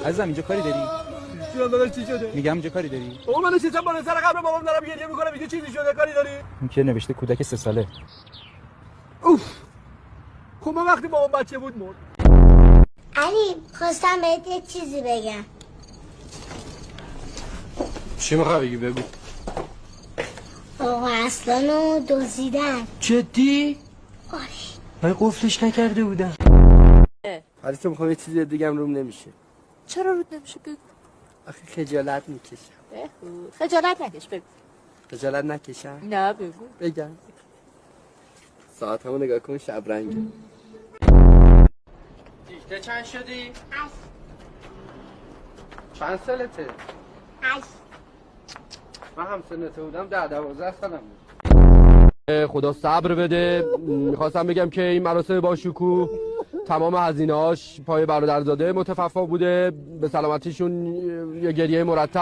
عزیزم اینجا کاری داری؟ چرا داداش چی شده؟ میگم اینجا کاری داری؟ بابا من نشستم بالا سر قبر بابام دارم گریه میکنم میگه چیزی شده کاری داری؟ این که نوشته کودک 3 ساله. اوف. خب من وقتی بابام بچه بود مرد. علی خواستم بهت یک چیزی بگم. چی میخوای بگی بگو. آقا اصلانو دزدیدن. جدی؟ آره. من قفلش نکرده بودم. حالی تو میخوام یه چیزی دیگه هم روم نمیشه. چرا رود نمیشه بگو؟ آخه خجالت میکشم. خجالت نکش بگو. خجالت نکشم؟ نه بگو. بگم. ساعتمو نگاه کن شب رنگه. دیگه چند شدی؟ 8. چند سالته؟ 8. من هم سنته بودم 10-12 سالم بود. خدا صبر بده. میخواستم بگم که این مراسم با شکوه تمام هزینه‌هاش پای برادرزاده متففا بوده. به سلامتیشون یه گریه مرتب